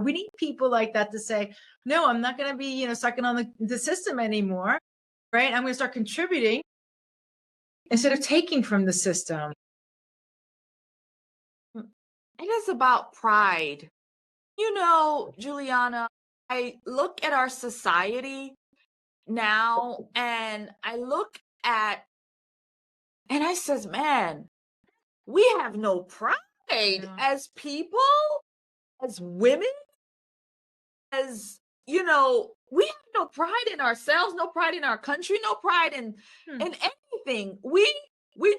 We need people like that to say, no, I'm not going to be, sucking on the system anymore. Right. I'm going to start contributing instead of taking from the system. It is about pride. Juliana, I look at our society now and I says, man, we have no pride as people, as women, we have no pride in ourselves, no pride in our country, no pride in anything. We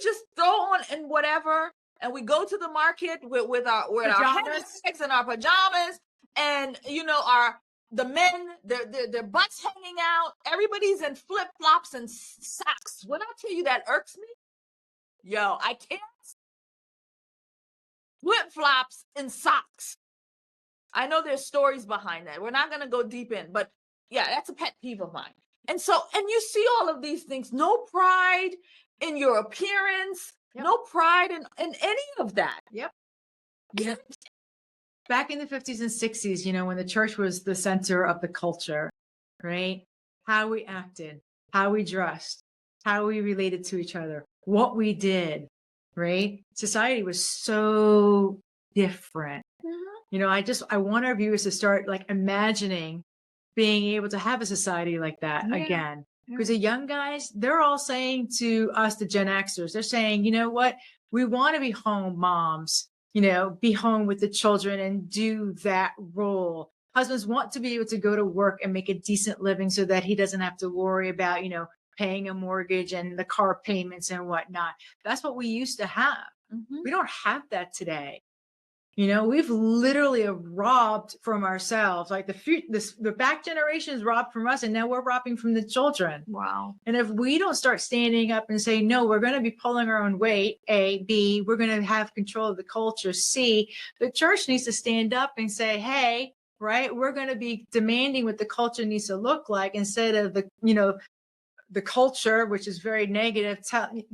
just throw on in whatever, and we go to the market with our handbags and our pajamas, and the men, their butts hanging out. Everybody's in flip flops and socks. When I tell you that irks me, I can't. Flip flops and socks. I know there's stories behind that. We're not going to go deep in, but yeah, that's a pet peeve of mine. And you see all of these things, no pride in your appearance, no pride in any of that. Yep. Back in the 50s and 60s, when the church was the center of the culture, right? How we acted, how we dressed, how we related to each other, what we did, right? Society was so different. I want our viewers to start imagining being able to have a society like that again. Because the young guys, they're all saying to us, the Gen Xers, they're saying, you know what? We want to be home moms, be home with the children and do that role. Husbands want to be able to go to work and make a decent living so that he doesn't have to worry about, paying a mortgage and the car payments and whatnot. That's what we used to have. We don't have that today. We've literally robbed from ourselves. Like the back generations robbed from us, and now we're robbing from the children. Wow. And if we don't start standing up and say, no, we're going to be pulling our own weight, A, B, we're going to have control of the culture, C, the church needs to stand up and say, hey, right, we're going to be demanding what the culture needs to look like instead of the culture, which is very negative.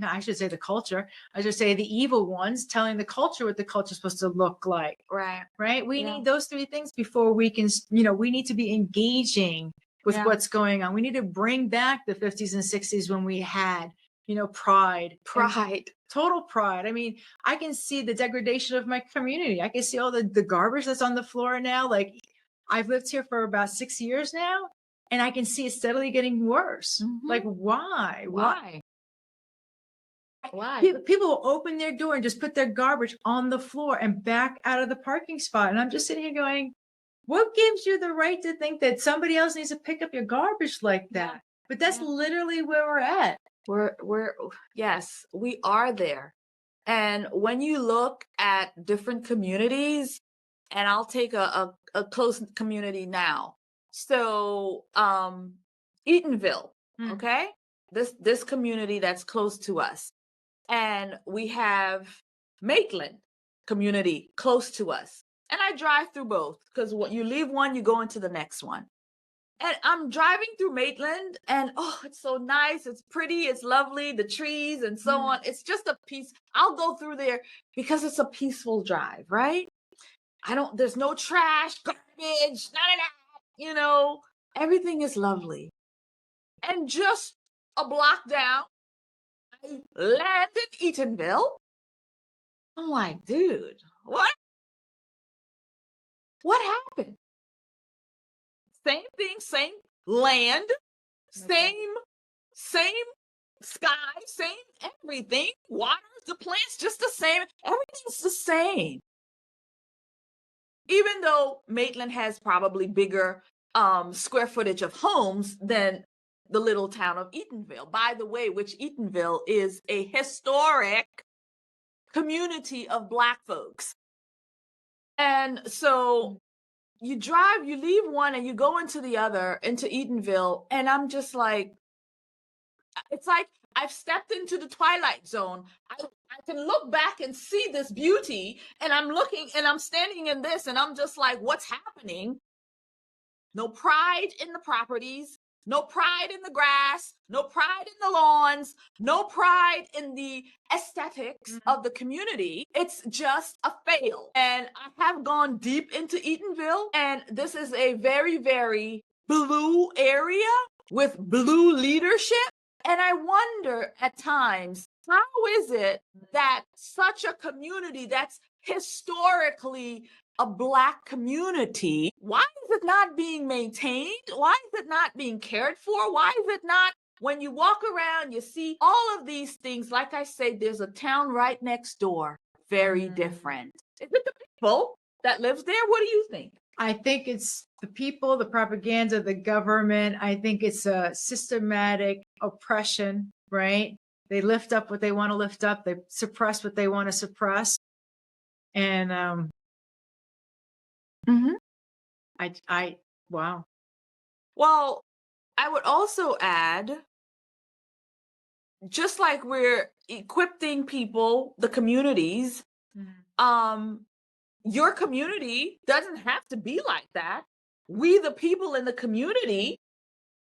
I should say the culture. I should say the evil ones telling the culture what the culture is supposed to look like. Right. We need those three things before we can, we need to be engaging with what's going on. We need to bring back the 50s and 60s when we had, pride. Total pride. I mean, I can see the degradation of my community. I can see all the garbage that's on the floor now. Like, I've lived here for about 6 years now. And I can see it steadily getting worse. Like, why? People will open their door and just put their garbage on the floor and back out of the parking spot. And I'm just sitting here going, what gives you the right to think that somebody else needs to pick up your garbage like that? But that's literally where we're at. Yes, we are there. And when you look at different communities, and I'll take a close community now. So, Eatonville, okay? This community that's close to us. And we have Maitland community close to us. And I drive through both because when you leave one, you go into the next one. And I'm driving through Maitland and, it's so nice. It's pretty. It's lovely. The trees and so on. It's just a peace. I'll go through there because it's a peaceful drive, right? There's no trash, garbage, none of that. Everything is lovely. And just a block down, I land in Eatonville. I'm like, dude, what? What happened? Same thing, same land, same sky, same everything. Water, the plants, just the same. Everything's the same. Even though Maitland has probably bigger square footage of homes than the little town of Eatonville. By the way, which Eatonville is a historic community of Black folks. And so you leave one and you go into the other, into Eatonville, and I'm just like, it's like I've stepped into the twilight zone. I can look back and see this beauty, and I'm looking and I'm standing in this, and I'm just like, what's happening? No pride in the properties, No pride in the grass, no pride in the lawns, no pride in the aesthetics of the community. It's just a fail. And I have gone deep into Eatonville, and this is a very, very blue area with blue leadership. And I wonder at times, how is it that such a community that's historically a Black community, why is it not being maintained? Why is it not being cared for? Why is it not, when you walk around, you see all of these things? Like I say, there's a town right next door, very different. Is it the people that lives there? What do you think? I think it's the people, the propaganda, the government. I think it's a systematic oppression, right? They lift up what they want to lift up. They suppress what they want to suppress. And wow. Well, I would also add, just like we're equipping people, the communities, your community doesn't have to be like that. We, the people in the community,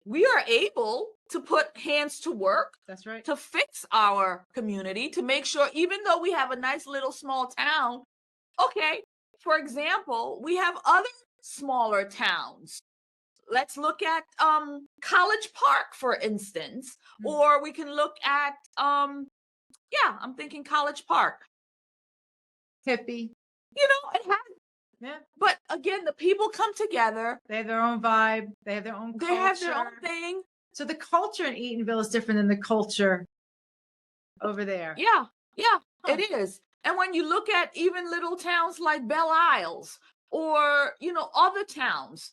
we are able to put hands to work. That's right. To fix our community, to make sure, even though we have a nice little small town, okay, for example, we have other smaller towns. Let's look at College Park, for instance, or we can look at I'm thinking College Park. Hippie. You know, it has. Yeah. But again, the people come together. They have their own vibe. They have their own culture. They have their own thing. So the culture in Eatonville is different than the culture over there. Yeah, it is. And when you look at even little towns like Belle Isles or, other towns,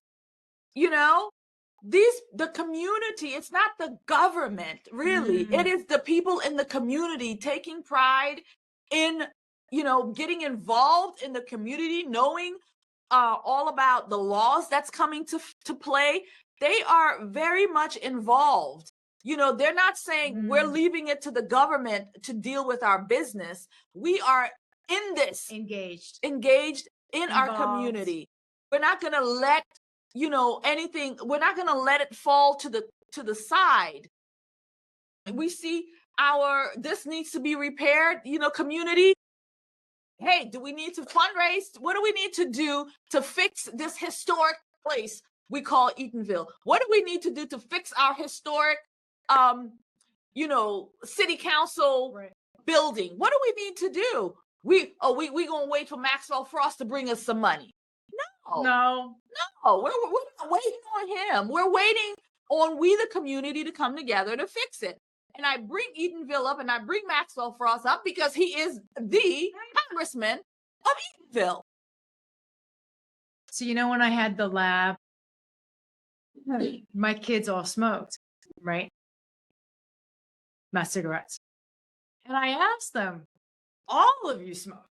the community, it's not the government, really. It is the people in the community taking pride in, getting involved in the community, knowing all about the laws that's coming to play. They are very much involved. They're not saying we're leaving it to the government to deal with our business. We are in this engaged in our community. We're not going to let, anything, we're not going to let it fall to the side. We see this needs to be repaired, community. Hey, do we need to fundraise? What do we need to do to fix this historic place we call Eatonville? What do we need to do to fix our historic, city council building? What do we need to do? We gonna wait for Maxwell Frost to bring us some money? No. We're not waiting on him. We're waiting on we, the community, to come together to fix it. And I bring Eatonville up and I bring Maxwell Frost up because he is the congressman of Eatonville. So, when I had the lab, my kids all smoked, right? Not cigarettes. And I asked them, all of you smoke.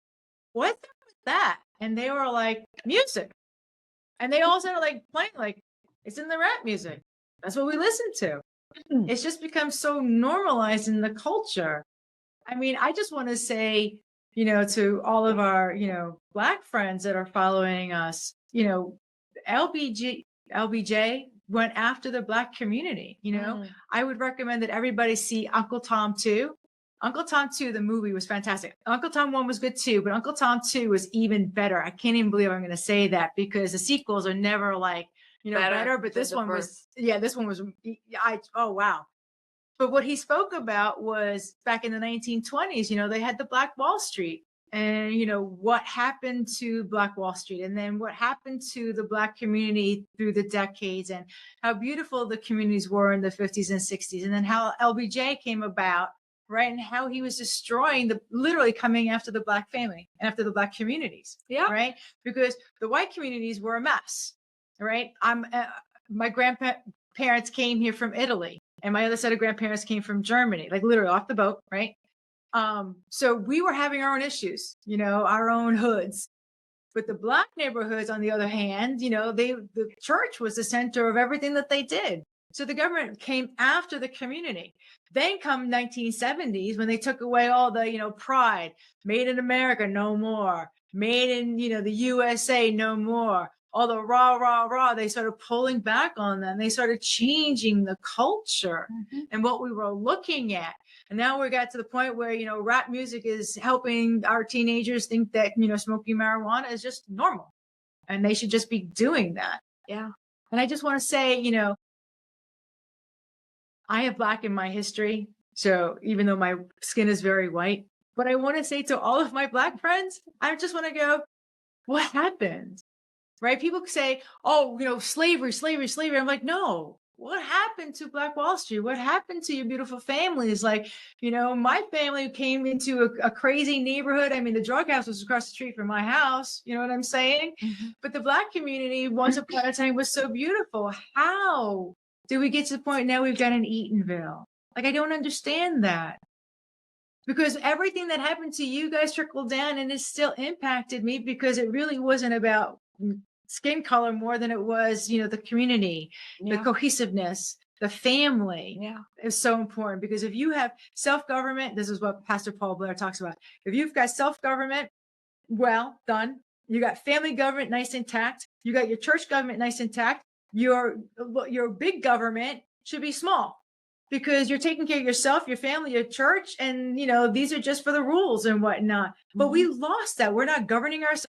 What's up with that? And they were like, music. And they all started playing it's in the rap music. That's what we listen to. It's just become so normalized in the culture. I mean, I just want to say, to all of our, Black friends that are following us, LBJ went after the Black community. I would recommend that everybody see Uncle Tom 2. Uncle Tom 2, the movie, was fantastic. Uncle Tom 1 was good too, but Uncle Tom 2 was even better. I can't even believe I'm going to say that because the sequels are never better, but this one was, oh, wow. But what he spoke about was back in the 1920s, they had the Black Wall Street and, what happened to Black Wall Street and then what happened to the Black community through the decades and how beautiful the communities were in the 50s and 60s. And then how LBJ came about, right? And how he was destroying literally coming after the Black family, after the Black communities. Yeah. Right. Because the white communities were a mess. Right. My grandparents came here from Italy and my other set of grandparents came from Germany, literally off the boat. Right. So we were having our own issues, our own hoods. But the Black neighborhoods, on the other hand, the church was the center of everything that they did. So the government came after the community. Then come 1970s when they took away all the, pride, made in America, no more, made in, the USA, no more. all the rah, rah, rah, they started pulling back on them. They started changing the culture and what we were looking at. And now we got to the point where, rap music is helping our teenagers think that, smoking marijuana is just normal and they should just be doing that. Yeah. And I just want to say, I have Black in my history. So even though my skin is very white, but I want to say to all of my Black friends, I just want to go, what happened? Right? People say, oh, slavery, slavery, slavery. I'm like, no, what happened to Black Wall Street? What happened to your beautiful families? Like, my family came into a crazy neighborhood. I mean, the drug house was across the street from my house. You know what I'm saying? But the Black community once upon a time was so beautiful. How do we get to the point now we've got an Eatonville? Like, I don't understand that. Because everything that happened to you guys trickled down and it still impacted me because it really wasn't about skin color more than it was, the community, the cohesiveness, the family is so important. Because if you have self-government, this is what Pastor Paul Blair talks about. If you've got self-government, well done. You got family government nice intact. You got your church government nice intact. Your big government should be small. Because you're taking care of yourself, your family, your church, and these are just for the rules and whatnot. But we lost that. We're not governing ourselves.